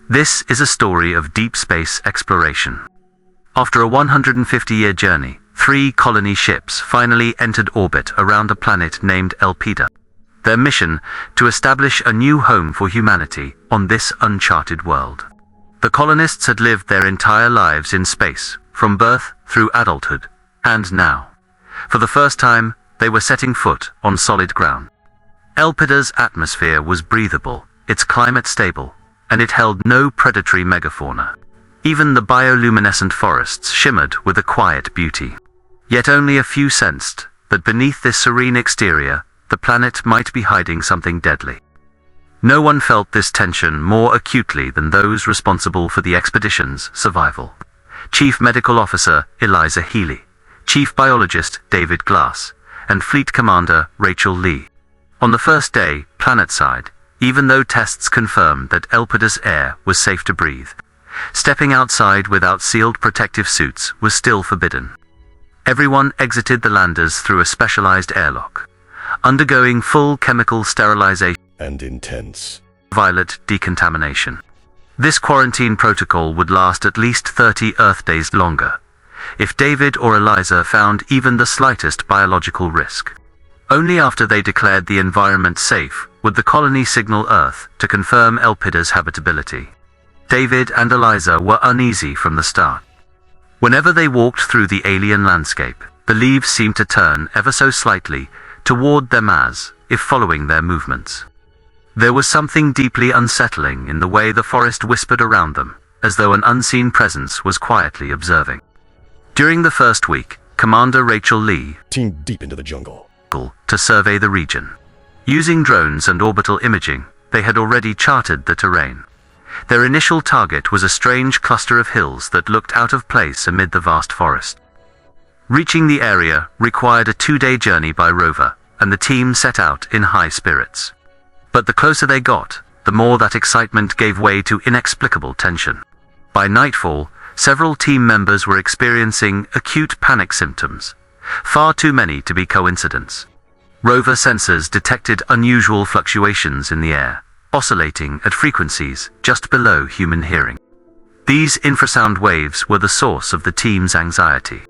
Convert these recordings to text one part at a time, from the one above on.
This is a story of deep space exploration. After a 150-year journey, 3 colony ships finally entered orbit around a planet named Elpida. Their mission, to establish a new home for humanity on this uncharted world. The colonists had lived their entire lives in space, from birth through adulthood, and now, for the first time, they were setting foot on solid ground. Elpida's atmosphere was breathable, its climate stable, and it held no predatory megafauna. Even the bioluminescent forests shimmered with a quiet beauty. Yet only a few sensed that beneath this serene exterior, the planet might be hiding something deadly. No one felt this tension more acutely than those responsible for the expedition's survival. Chief Medical Officer Eliza Healy, Chief Biologist David Glass, and Fleet Commander Rachel Lee. On the first day, planetside, even though tests confirmed that Elpida's air was safe to breathe, stepping outside without sealed protective suits was still forbidden. Everyone exited the landers through a specialized airlock, undergoing full chemical sterilization and intense violet decontamination. This quarantine protocol would last at least 30 Earth days longer, if David or Eliza found even the slightest biological risk. Only after they declared the environment safe would the colony signal Earth to confirm Elpida's habitability. David and Eliza were uneasy from the start. Whenever they walked through the alien landscape, the leaves seemed to turn ever so slightly toward them as if following their movements. There was something deeply unsettling in the way the forest whispered around them, as though an unseen presence was quietly observing. During the first week, Commander Rachel Lee team deep into the jungle to survey the region. Using drones and orbital imaging, they had already charted the terrain. Their initial target was a strange cluster of hills that looked out of place amid the vast forest. Reaching the area required a 2-day journey by rover, and the team set out in high spirits. But the closer they got, the more that excitement gave way to inexplicable tension. By nightfall, several team members were experiencing acute panic symptoms, far too many to be coincidence. Rover sensors detected unusual fluctuations in the air, oscillating at frequencies just below human hearing. These infrasound waves were the source of the team's anxiety.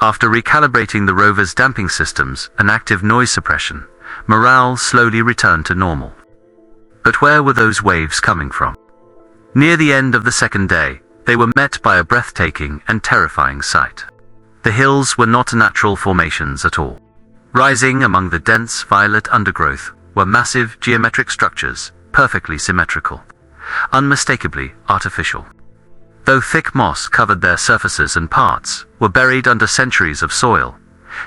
After recalibrating the rover's damping systems and active noise suppression, morale slowly returned to normal. But where were those waves coming from? Near the end of the second day, they were met by a breathtaking and terrifying sight. The hills were not natural formations at all. Rising among the dense violet undergrowth were massive geometric structures, perfectly symmetrical, unmistakably artificial. Though thick moss covered their surfaces and parts were buried under centuries of soil,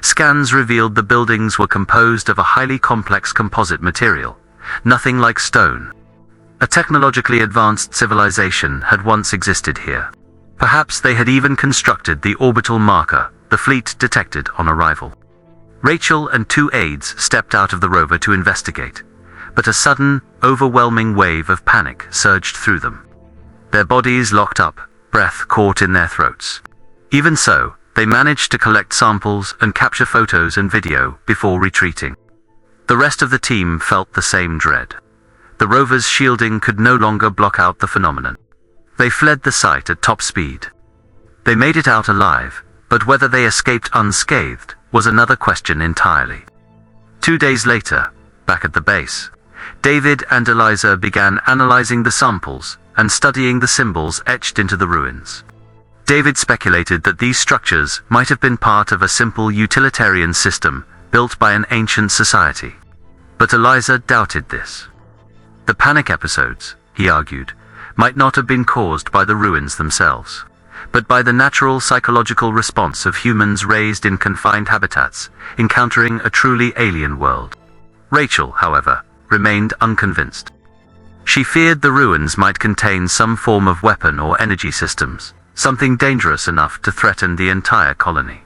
scans revealed the buildings were composed of a highly complex composite material, nothing like stone. A technologically advanced civilization had once existed here. Perhaps they had even constructed the orbital marker the fleet detected on arrival. Rachel and 2 aides stepped out of the rover to investigate, but a sudden, overwhelming wave of panic surged through them. Their bodies locked up, breath caught in their throats. Even so, they managed to collect samples and capture photos and video before retreating. The rest of the team felt the same dread. The rover's shielding could no longer block out the phenomenon. They fled the site at top speed. They made it out alive, but whether they escaped unscathed was another question entirely. 2 days later, back at the base, David and Eliza began analyzing the samples and studying the symbols etched into the ruins. David speculated that these structures might have been part of a simple utilitarian system built by an ancient society. But Eliza doubted this. The panic episodes, he argued, might not have been caused by the ruins themselves, but by the natural psychological response of humans raised in confined habitats, encountering a truly alien world. Rachel, however, remained unconvinced. She feared the ruins might contain some form of weapon or energy systems, something dangerous enough to threaten the entire colony.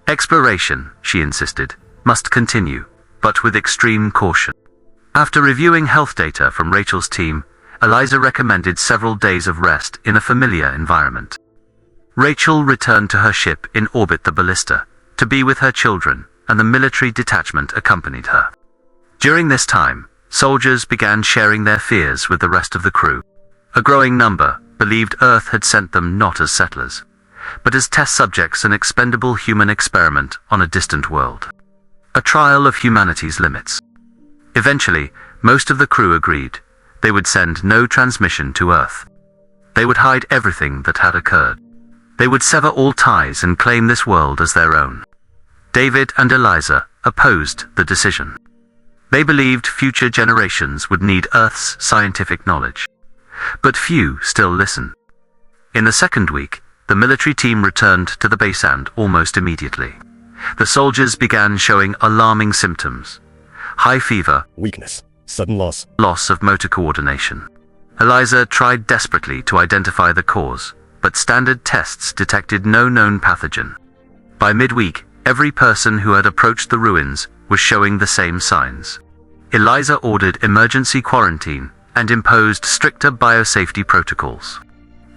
Exploration, she insisted, must continue, but with extreme caution. After reviewing health data from Rachel's team, Eliza recommended several days of rest in a familiar environment. Rachel returned to her ship in orbit, the Ballista, to be with her children, and the military detachment accompanied her. During this time, soldiers began sharing their fears with the rest of the crew. A growing number believed Earth had sent them not as settlers, but as test subjects, an expendable human experiment on a distant world. A trial of humanity's limits. Eventually, most of the crew agreed they would send no transmission to Earth. They would hide everything that had occurred. They would sever all ties and claim this world as their own. David and Eliza opposed the decision. They believed future generations would need Earth's scientific knowledge. But few still listened. In the second week, the military team returned to the base and almost immediately, the soldiers began showing alarming symptoms. High fever, Weakness. Sudden loss. loss of motor coordination. Eliza tried desperately to identify the cause, but standard tests detected no known pathogen. By midweek, every person who had approached the ruins was showing the same signs. Eliza ordered emergency quarantine and imposed stricter biosafety protocols.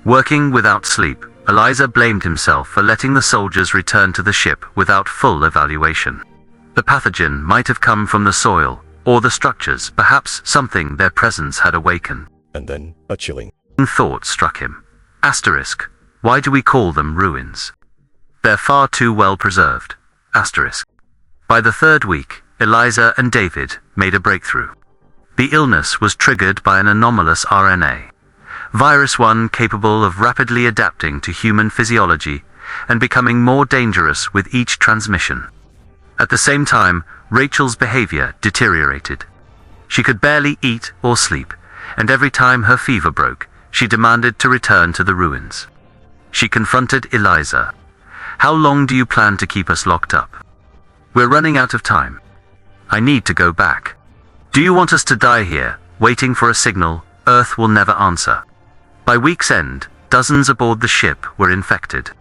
Working without sleep, Eliza blamed himself for letting the soldiers return to the ship without full evaluation. The pathogen might have come from the soil or the structures, perhaps something their presence had awakened. And then, a chilling Thought struck him. Asterisk. Why do we call them ruins? They're far too well preserved. Asterisk. By the third week, Eliza and David made a breakthrough. The illness was triggered by an anomalous RNA. Virus 1 capable of rapidly adapting to human physiology and becoming more dangerous with each transmission. At the same time, Rachel's behavior deteriorated. She could barely eat or sleep, and every time her fever broke, she demanded to return to the ruins. She confronted Eliza. How long do you plan to keep us locked up? We're running out of time. I need to go back. Do you want us to die here, waiting for a signal Earth will never answer? By week's end, dozens aboard the ship were infected.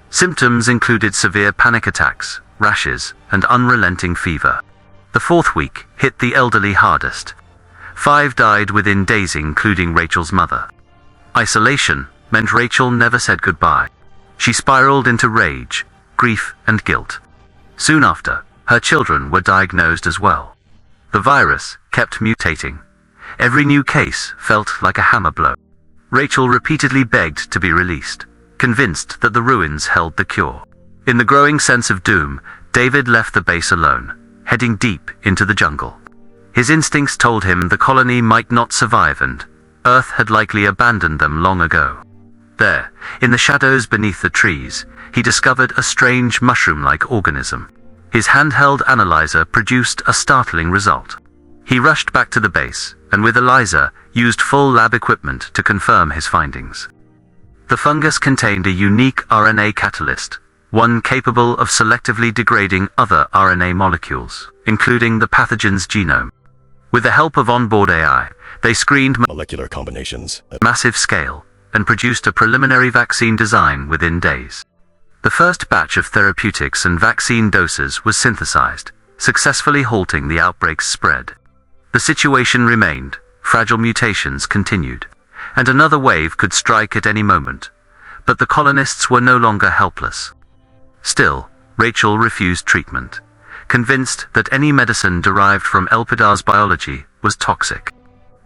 Symptoms included severe panic attacks, rashes, and unrelenting fever. The fourth week hit the elderly hardest. 5 died within days, including Rachel's mother. Isolation meant Rachel never said goodbye. She spiraled into rage, grief, and guilt. Soon after, her children were diagnosed as well. The virus kept mutating. Every new case felt like a hammer blow. Rachel repeatedly begged to be released, convinced that the ruins held the cure. In the growing sense of doom, David left the base alone, heading deep into the jungle. His instincts told him the colony might not survive and Earth had likely abandoned them long ago. There, in the shadows beneath the trees, he discovered a strange mushroom-like organism. His handheld analyzer produced a startling result. He rushed back to the base, and with Eliza, used full lab equipment to confirm his findings. The fungus contained a unique RNA catalyst, one capable of selectively degrading other RNA molecules, including the pathogen's genome. With the help of onboard AI, they screened molecular combinations. massive scale and produced a preliminary vaccine design within days. The first batch of therapeutics and vaccine doses was synthesized, successfully halting the outbreak's spread. The situation remained, fragile mutations continued, and another wave could strike at any moment, but the colonists were no longer helpless. Still, Rachel refused treatment, convinced that any medicine derived from Elpida's biology was toxic.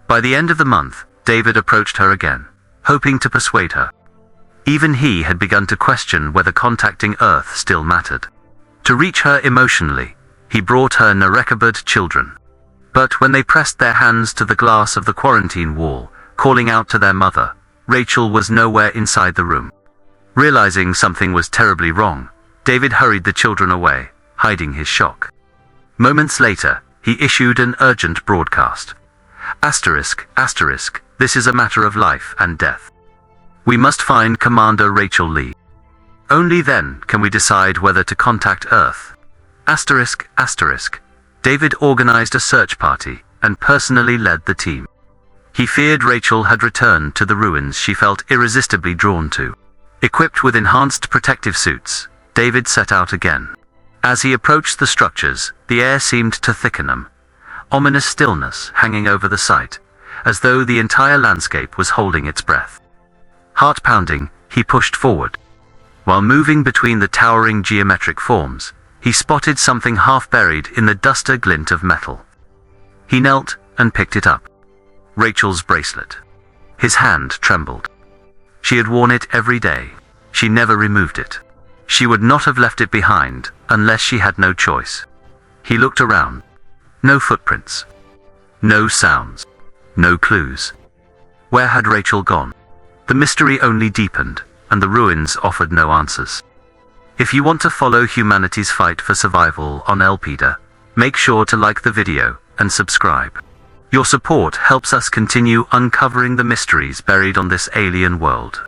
By the end of the month, David approached her again, hoping to persuade her. Even he had begun to question whether contacting Earth still mattered. To reach her emotionally, he brought her Narekabad children. But when they pressed their hands to the glass of the quarantine wall, calling out to their mother, Rachel was nowhere inside the room. Realizing something was terribly wrong, David hurried the children away, hiding his shock. Moments later, he issued an urgent broadcast. Asterisk, asterisk, this is a matter of life and death. We must find Commander Rachel Lee. Only then can we decide whether to contact Earth. Asterisk, asterisk. David organized a search party and personally led the team. He feared Rachel had returned to the ruins she felt irresistibly drawn to. Equipped with enhanced protective suits, David set out again. As he approached the structures, the air seemed to thicken. Ominous stillness hanging over the site, as though the entire landscape was holding its breath. Heart pounding, he pushed forward. While moving between the towering geometric forms, he spotted something half buried in the duster glint of metal. He knelt and picked it up. Rachel's bracelet. His hand trembled. She had worn it every day. She never removed it. She would not have left it behind, unless she had no choice. He looked around. No footprints. No sounds. No clues. Where had Rachel gone? The mystery only deepened, and the ruins offered no answers. If you want to follow humanity's fight for survival on Elpida, make sure to like the video and subscribe. Your support helps us continue uncovering the mysteries buried on this alien world.